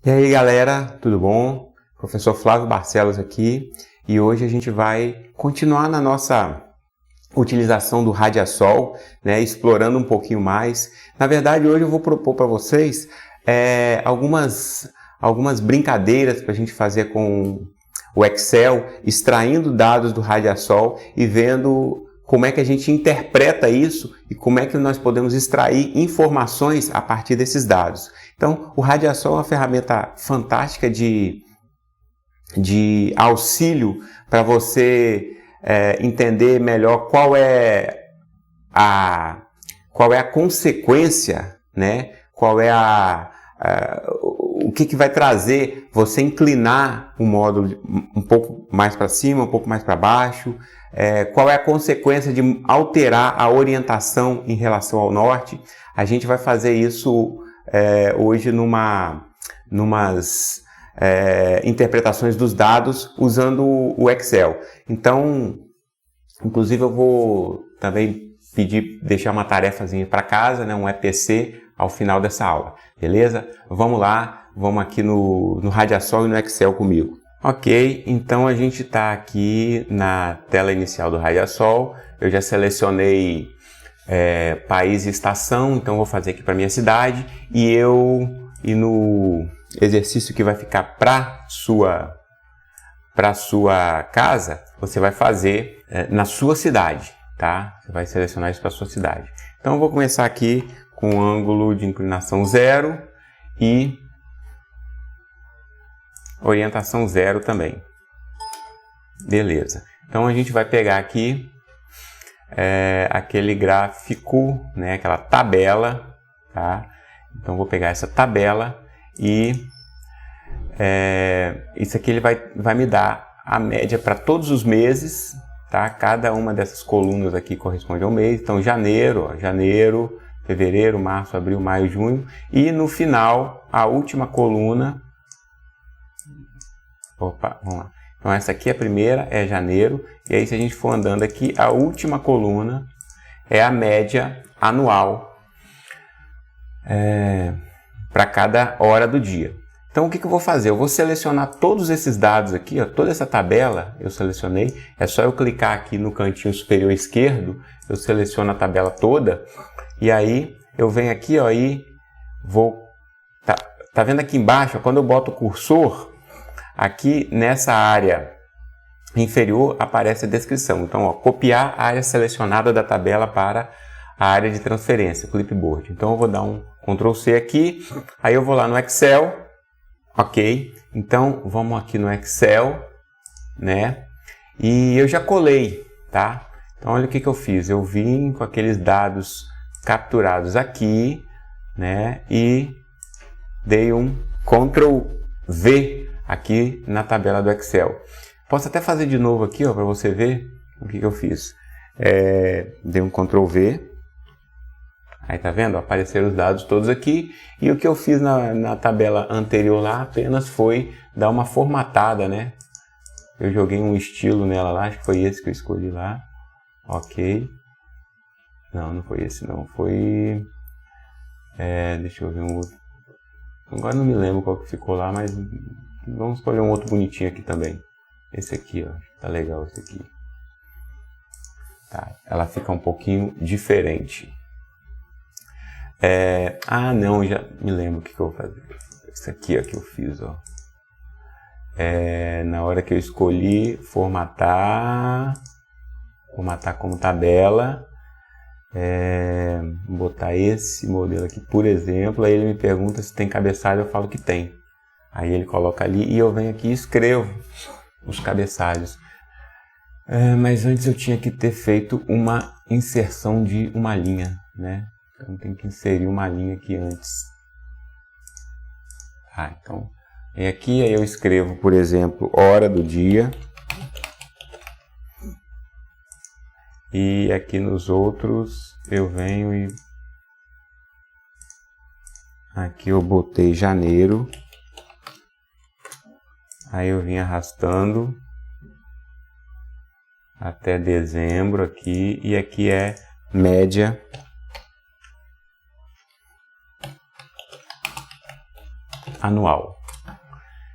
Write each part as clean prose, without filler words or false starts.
E aí galera, tudo bom? Professor Flávio Barcelos aqui e hoje a gente vai continuar na nossa utilização do Radiasol, né, explorando um pouquinho mais. Na verdade, hoje eu vou propor para vocês algumas brincadeiras para a gente fazer com o Excel, extraindo dados do Radiasol e vendo como é que a gente interpreta isso e como é que nós podemos extrair informações a partir desses dados. Então, o Radiasol é uma ferramenta fantástica de auxílio para você entender melhor qual é a consequência, né? Qual é o que vai trazer você inclinar o módulo um pouco mais para cima, um pouco mais para baixo, qual é a consequência de alterar a orientação em relação ao norte. A gente vai fazer isso hoje numas interpretações dos dados usando o Excel. Então, inclusive eu vou também deixar uma tarefazinha para casa, né, um EPC ao final dessa aula, beleza? Vamos lá, vamos aqui no Radiasol e no Excel comigo. Ok, então a gente está aqui na tela inicial do Radiasol. Eu já selecionei país e estação, então vou fazer aqui para minha cidade e no exercício que vai ficar para sua casa, você vai fazer na sua cidade, tá? Você vai selecionar isso para sua cidade. Então eu vou começar aqui com um ângulo de inclinação 0 e orientação 0 também. Beleza. Então a gente vai pegar aqui aquele gráfico, né, aquela tabela, tá? Então vou pegar essa tabela e isso aqui ele vai me dar a média para todos os meses, tá? Cada uma dessas colunas aqui corresponde a um mês. Então janeiro, fevereiro, março, abril, maio, junho. E no final, a última coluna. Opa, vamos lá. Então essa aqui é a primeira, é janeiro. E aí se a gente for andando aqui, a última coluna é a média anual para cada hora do dia. Então o que eu vou fazer? Eu vou selecionar todos esses dados aqui, ó, toda essa tabela eu selecionei. É só eu clicar aqui no cantinho superior esquerdo, eu seleciono a tabela toda. E aí eu venho aqui, ó, e vou... Tá vendo aqui embaixo, ó, quando eu boto o cursor, aqui nessa área inferior aparece a descrição. Então, ó, copiar a área selecionada da tabela para a área de transferência, clipboard. Então eu vou dar um Ctrl C aqui, aí eu vou lá no Excel, ok? Então vamos aqui no Excel, né? E eu já colei, tá? Então olha o que eu fiz, eu vim com aqueles dados capturados aqui, né? E dei um Ctrl V aqui na tabela do Excel. Posso até fazer de novo aqui, ó, para você ver o que eu fiz. Dei um Ctrl V. Aí tá vendo? Apareceram os dados todos aqui. E o que eu fiz na tabela anterior lá apenas foi dar uma formatada, né? Eu joguei um estilo nela lá, acho que foi esse que eu escolhi lá. Ok. Não foi esse não. Foi... deixa eu ver um outro. Agora não me lembro qual que ficou lá, mas vamos escolher um outro bonitinho aqui também. Esse aqui, ó. Tá legal esse aqui. Tá, ela fica um pouquinho diferente. Não, já me lembro o que eu vou fazer. Isso aqui ó, que eu fiz, ó. Na hora que eu escolhi formatar como tabela, botar esse modelo aqui, por exemplo, aí ele me pergunta se tem cabeçalho, eu falo que tem. Aí ele coloca ali e eu venho aqui e escrevo os cabeçalhos. Mas antes eu tinha que ter feito uma inserção de uma linha, né? Então tem que inserir uma linha aqui antes. Então, e aqui aí eu escrevo, por exemplo, hora do dia. E aqui nos outros eu venho e... Aqui eu botei janeiro. Aí eu vim arrastando até dezembro aqui. E aqui é média anual.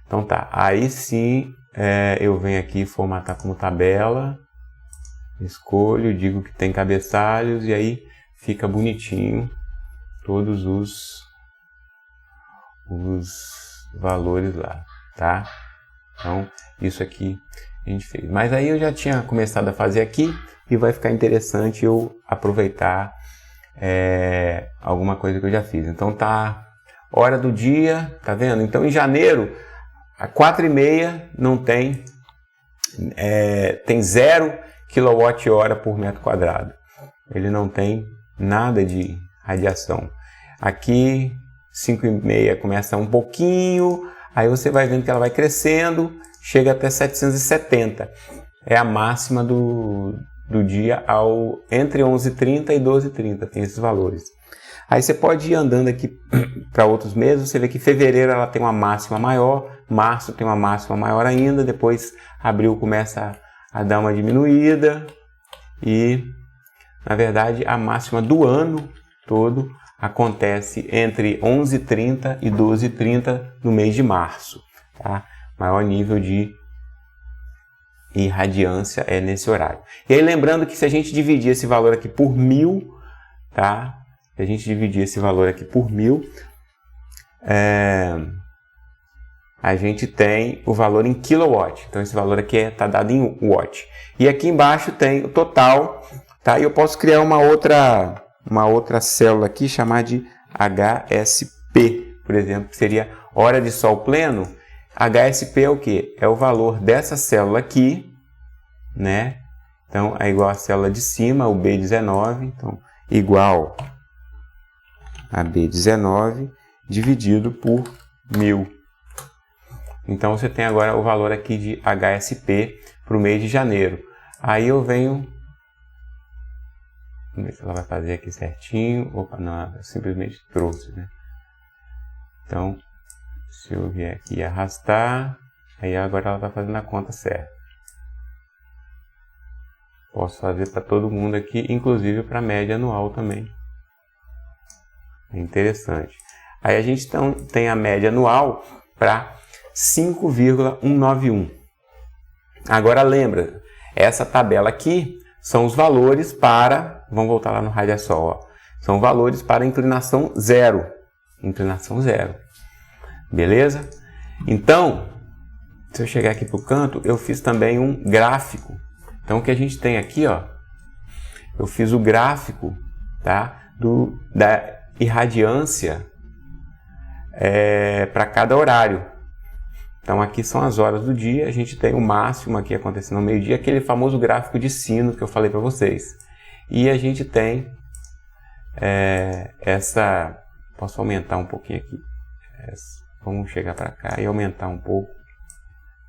Então tá, aí sim eu venho aqui formatar como tabela, escolho, digo que tem cabeçalhos e aí fica bonitinho todos os valores lá, tá? Então isso aqui a gente fez. Mas aí eu já tinha começado a fazer aqui e vai ficar interessante eu aproveitar alguma coisa que eu já fiz. Então tá, hora do dia, tá vendo? Então em janeiro, a 4,5 não tem, tem 0 kWh por metro quadrado. Ele não tem nada de radiação. Aqui 5,5 começa um pouquinho, aí você vai vendo que ela vai crescendo, chega até 770. É a máxima do dia entre 11h30 e 12h30, tem esses valores. Aí você pode ir andando aqui para outros meses, você vê que fevereiro ela tem uma máxima maior, março tem uma máxima maior ainda, depois abril começa a dar uma diminuída e, na verdade, a máxima do ano todo acontece entre 11h30 e 12h30 no mês de março, tá? Maior nível de irradiância é nesse horário. E aí lembrando que se a gente dividir esse valor aqui por 1000, tá? Se a gente dividir esse valor aqui por 1000, a gente tem o valor em kilowatt. Então esse valor aqui está dado em watt. E aqui embaixo tem o total, tá? E eu posso criar uma outra célula aqui, chamar de HSP, por exemplo, que seria hora de sol pleno. HSP é o que? É o valor dessa célula aqui, né? Então é igual a célula de cima, o B19, então igual a B19 dividido por 1000. Então você tem agora o valor aqui de HSP para o mês de janeiro. Aí eu venho, vamos ver se ela vai fazer aqui certinho. Opa, não, eu simplesmente trouxe, né? Então, se eu vier aqui e arrastar, aí agora ela está fazendo a conta certa. Posso fazer para todo mundo aqui, inclusive para a média anual também. É interessante. Aí a gente então tem a média anual para 5,191. Agora lembra, essa tabela aqui são os valores para, vamos voltar lá no Radiasol, ó, são valores para inclinação zero. Inclinação zero. Beleza? Então, se eu chegar aqui para o canto, eu fiz também um gráfico. Então o que a gente tem aqui, ó, eu fiz o gráfico, tá, da irradiância para cada horário. Então aqui são as horas do dia, a gente tem o máximo aqui acontecendo ao meio-dia, aquele famoso gráfico de sino que eu falei para vocês. E a gente tem posso aumentar um pouquinho aqui, vamos chegar para cá e aumentar um pouco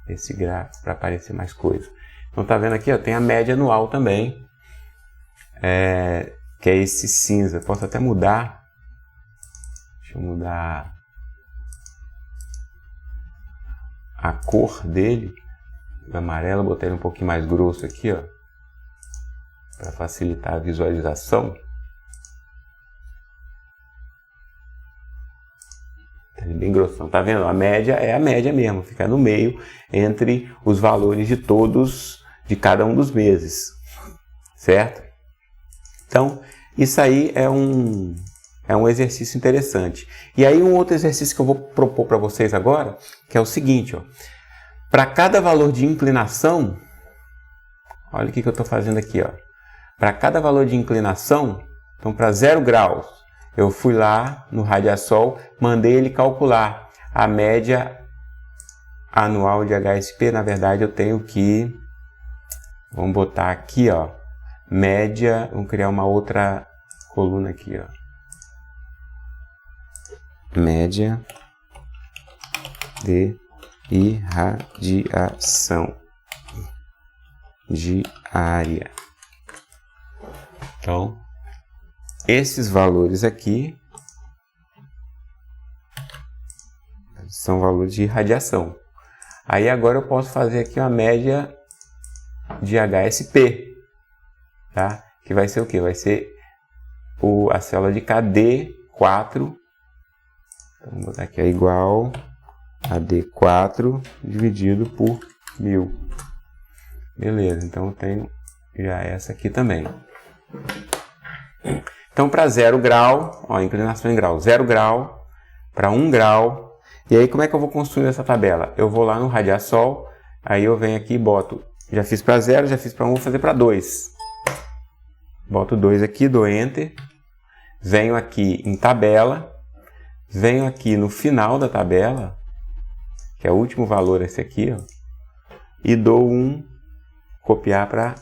esse gráfico para aparecer mais coisa. Então tá vendo aqui, ó, tem a média anual também, que é esse cinza. Posso até mudar. Deixa eu mudar a cor dele, o amarelo, botei ele um pouquinho mais grosso aqui, ó, para facilitar a visualização. Tá bem grossão, tá vendo? A média é a média mesmo, fica no meio entre os valores de cada um dos meses, certo? Então, isso aí é um exercício interessante. E aí um outro exercício que eu vou propor para vocês agora, que é o seguinte, ó. Para cada valor de inclinação, olha o que eu estou fazendo aqui, ó. Para cada valor de inclinação, então para 0 graus, eu fui lá no Radiasol, mandei ele calcular a média anual de HSP. Na verdade, eu tenho que, vamos botar aqui, ó, média, vamos criar uma outra coluna aqui, ó. Média de irradiação diária. Então, esses valores aqui são valores de irradiação. Aí agora eu posso fazer aqui uma média de HSP, tá? Que vai ser o que? Vai ser a célula de KD4. Então, vou botar aqui, é igual AD4 dividido por 1000. Beleza, então eu tenho já essa aqui também. Então, para 0 grau, ó, inclinação em grau, 0 grau, para 1 grau. E aí, como é que eu vou construir essa tabela? Eu vou lá no Radiasol, aí eu venho aqui e boto, já fiz para 0, já fiz para 1, vou fazer para 2. Boto 2 aqui, dou Enter. Venho aqui em tabela, venho aqui no final da tabela, que é o último valor esse aqui, ó, e dou um copiar para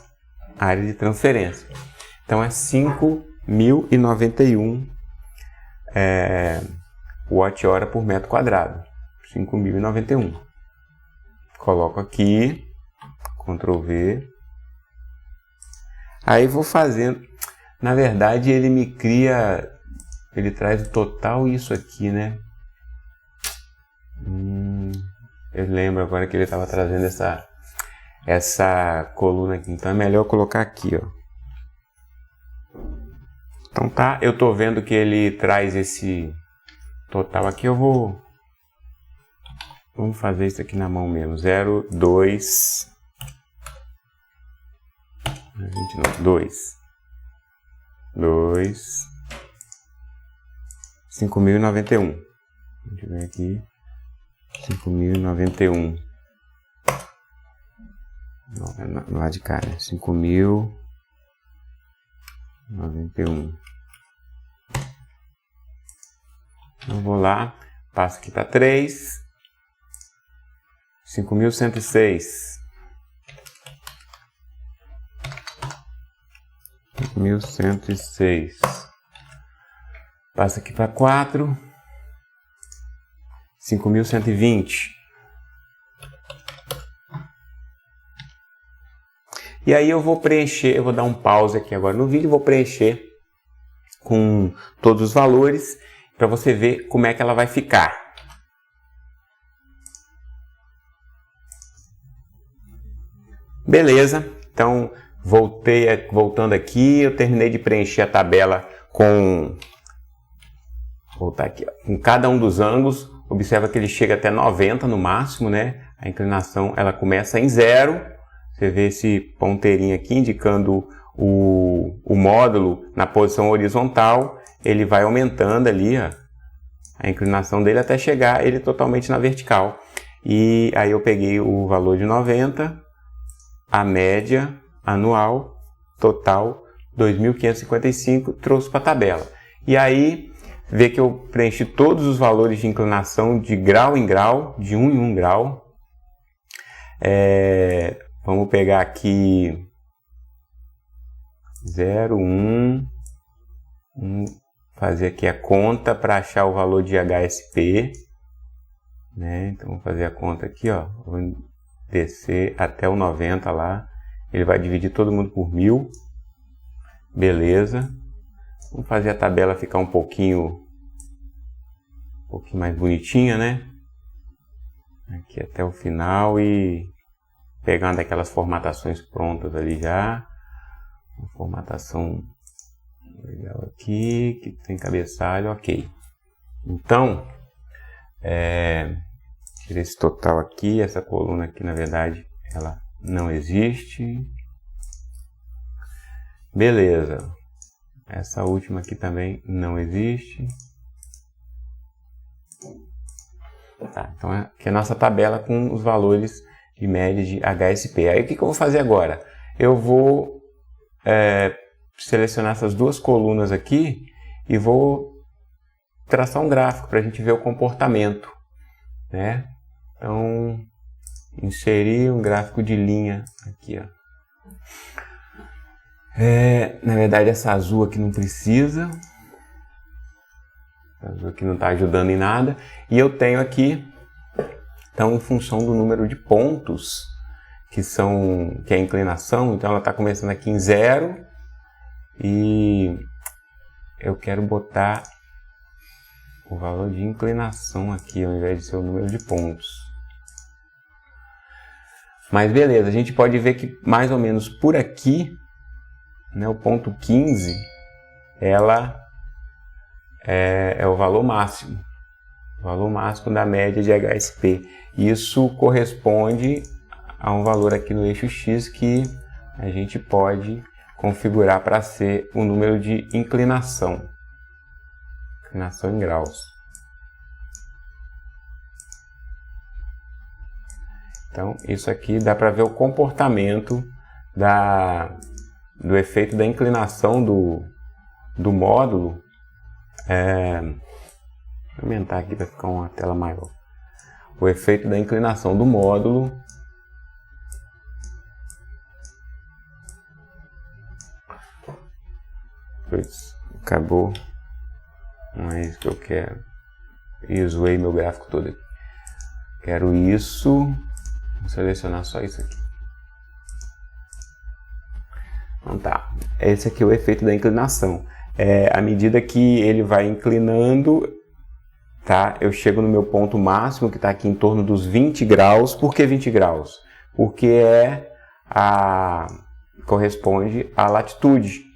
a área de transferência. Então é 5.091 watt-hora por metro quadrado. 5.091. Coloco aqui, Ctrl V. Aí vou fazendo. Na verdade ele me cria, ele traz o total isso aqui, né? Eu lembro agora que ele estava trazendo essa coluna aqui. Então é melhor colocar aqui, ó. Então tá, eu tô vendo que ele traz esse total aqui. Vamos fazer isso aqui na mão mesmo. 0, 2, 5.091. Deixa eu ver aqui. 5.091. Não, é no lado de cá, né? 5.091. Eu vou lá, passo aqui para 3. 5.106. 5.106. Passa aqui para 4. 5.120. E aí eu vou preencher, eu vou dar um pause aqui agora no vídeo, vou preencher com todos os valores para você ver como é que ela vai ficar. Beleza, então voltando aqui, eu terminei de preencher a tabela com, voltar aqui, ó, com cada um dos ângulos. Observa que ele chega até 90 no máximo, né? A inclinação ela começa em 0. Você vê esse ponteirinho aqui indicando o módulo na posição horizontal. Ele vai aumentando ali, ó, a inclinação dele até chegar ele totalmente na vertical. E aí eu peguei o valor de 90, a média anual, total 2.555, trouxe para a tabela. E aí, vê que eu preenchi todos os valores de inclinação de grau em grau, de 1 em 1 grau. Vamos pegar aqui 0, 1, fazer aqui a conta para achar o valor de HSP. Né? Então, vamos fazer a conta aqui, ó. Vou descer até o 90 lá. Ele vai dividir todo mundo por 1000. Beleza. Vamos fazer a tabela ficar um pouquinho mais bonitinha, né? Aqui até o final e pegando daquelas formatações prontas ali já. Uma formatação legal aqui, que tem cabeçalho, ok. Então, tira esse total aqui, essa coluna aqui na verdade ela não existe. Beleza. Essa última aqui também não existe. Tá, então aqui é a nossa tabela com os valores de média de HSP. Aí o que eu vou fazer agora? Eu vou selecionar essas duas colunas aqui e vou traçar um gráfico para a gente ver o comportamento, né? Então, inserir um gráfico de linha aqui, ó. Na verdade, essa azul aqui não precisa. Essa azul aqui não está ajudando em nada. E eu tenho aqui, então, em função do número de pontos, que é a inclinação, então ela está começando aqui em 0. E eu quero botar o valor de inclinação aqui, ao invés de ser o número de pontos. Mas beleza, a gente pode ver que mais ou menos por aqui, né, o ponto 15, ela é o valor máximo. valor máximo da média de HSP. Isso corresponde a um valor aqui no eixo X que a gente pode configurar para ser o número de inclinação em graus. Então, isso aqui dá para ver o comportamento do efeito da inclinação do módulo. Vou aumentar aqui para ficar uma tela maior. O efeito da inclinação do módulo acabou, não é isso que eu quero. E zoei meu gráfico todo aqui. Quero isso. Vou selecionar só isso aqui. Então tá, esse aqui é o efeito da inclinação. À medida que ele vai inclinando, tá, eu chego no meu ponto máximo, que está aqui em torno dos 20 graus. Por que 20 graus? Porque corresponde à latitude.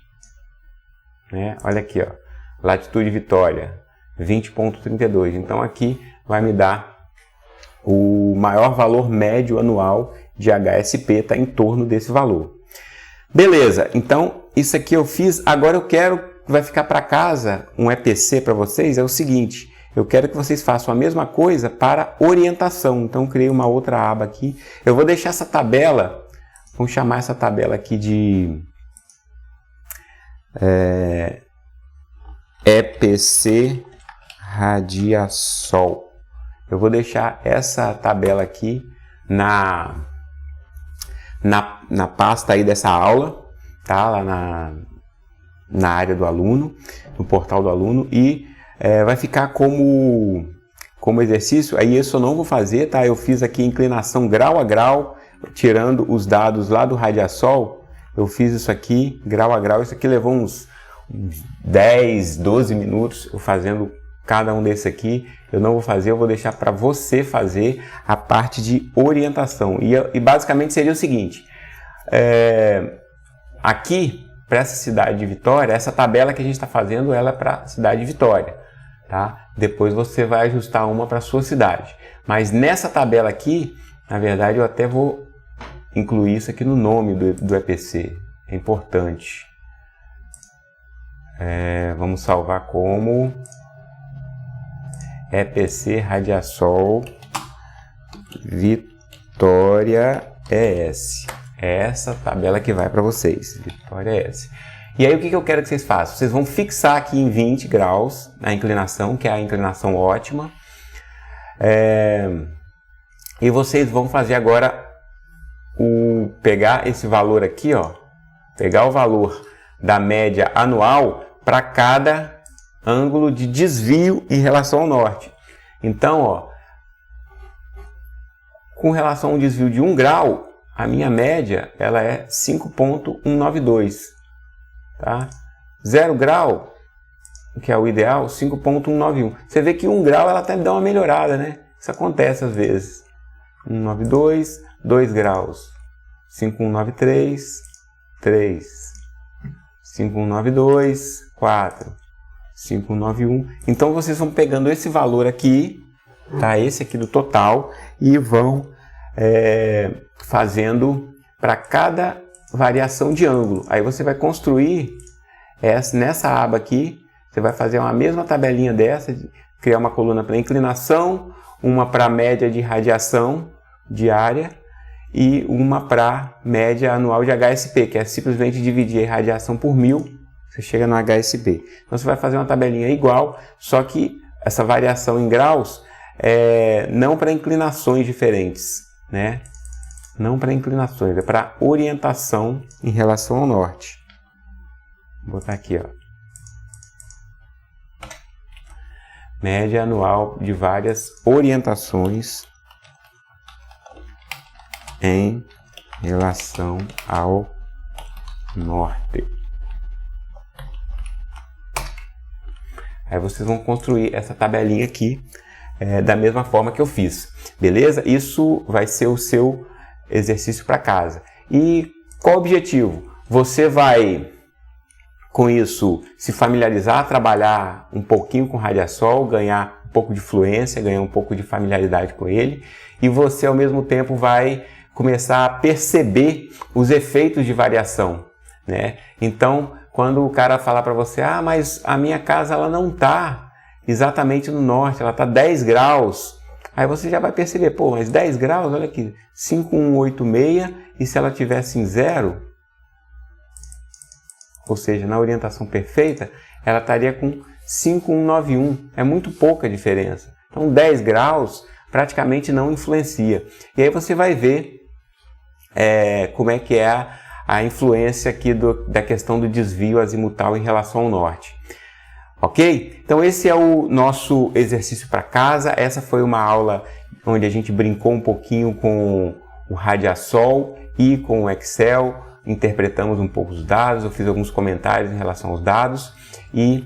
Né? Olha aqui, ó, latitude Vitória, 20,32. Então aqui vai me dar o maior valor médio anual de HSP, está em torno desse valor. Beleza, então isso aqui eu fiz. Agora eu quero, vai ficar para casa um EPC para vocês, é o seguinte, eu quero que vocês façam a mesma coisa para orientação. Então eu criei uma outra aba aqui, eu vou deixar essa tabela, vamos chamar essa tabela aqui de EPC Radiasol. Eu vou deixar essa tabela aqui na pasta aí dessa aula, tá? Lá na área do aluno, no portal do aluno, e vai ficar como exercício. Aí isso eu não vou fazer, tá? Eu fiz aqui inclinação grau a grau, tirando os dados lá do Radiasol. Eu fiz isso aqui grau a grau. Isso aqui levou uns 10, 12 minutos eu fazendo cada um desses aqui. Eu não vou fazer, eu vou deixar para você fazer a parte de orientação. E basicamente seria o seguinte, aqui para essa cidade de Vitória, essa tabela que a gente está fazendo, ela é para a cidade de Vitória, tá? Depois você vai ajustar uma para a sua cidade. Mas nessa tabela aqui, na verdade, eu até vou incluir isso aqui no nome do EPC, é importante. Vamos salvar como EPC Radiasol Vitória ES. É essa tabela que vai para vocês, Vitória ES. E aí o que eu quero que vocês façam? Vocês vão fixar aqui em 20 graus a inclinação, que é a inclinação ótima. E vocês vão fazer agora pegar esse valor aqui, ó, pegar o valor da média anual para cada ângulo de desvio em relação ao norte. Então, ó, com relação a um desvio de 1 grau, a minha média ela é 5,192, tá? 0 grau, que é o ideal, 5,191. Você vê que 1 grau ela até dá uma melhorada, né? Isso acontece às vezes. 192, 2 graus, 5,193, 3, 5,192, 4, 5,191. Então vocês vão pegando esse valor aqui, tá? Esse aqui do total, e vão fazendo para cada variação de ângulo. Aí você vai construir nessa aba aqui, você vai fazer uma mesma tabelinha dessa, criar uma coluna para inclinação, uma para média de radiação diária e uma para média anual de HSP, que é simplesmente dividir a radiação por 1000, você chega no HSP. Então você vai fazer uma tabelinha igual, só que essa variação em graus não para inclinações diferentes, né? Não para inclinações, é para orientação em relação ao norte. Vou botar aqui, ó. Média anual de várias orientações em relação ao norte. Aí vocês vão construir essa tabelinha aqui da mesma forma que eu fiz, beleza? Isso vai ser o seu exercício para casa. E qual o objetivo? Você vai, com isso, se familiarizar, trabalhar um pouquinho com Radiasol, ganhar pouco de fluência, ganhar um pouco de familiaridade com ele, e você ao mesmo tempo vai começar a perceber os efeitos de variação, né? Então, quando o cara falar para você, mas a minha casa ela não está exatamente no norte, ela está 10 graus, aí você já vai perceber, mas 10 graus, olha aqui, 5186, e se ela tivesse em 0, ou seja, na orientação perfeita, ela estaria com 5191, é muito pouca diferença. Então 10 graus praticamente não influencia. E aí você vai ver como é que é a influência aqui da questão do desvio azimutal em relação ao norte. Ok? Então esse é o nosso exercício para casa. Essa foi uma aula onde a gente brincou um pouquinho com o Radiasol e com o Excel, interpretamos um pouco os dados, eu fiz alguns comentários em relação aos dados e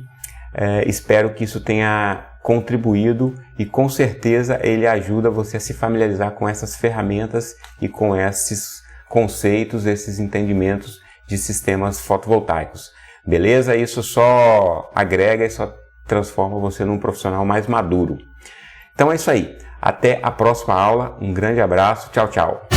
espero que isso tenha contribuído e com certeza ele ajuda você a se familiarizar com essas ferramentas e com esses conceitos, esses entendimentos de sistemas fotovoltaicos. Beleza? Isso só agrega e só transforma você num profissional mais maduro. Então é isso aí. Até a próxima aula. Um grande abraço. Tchau, tchau.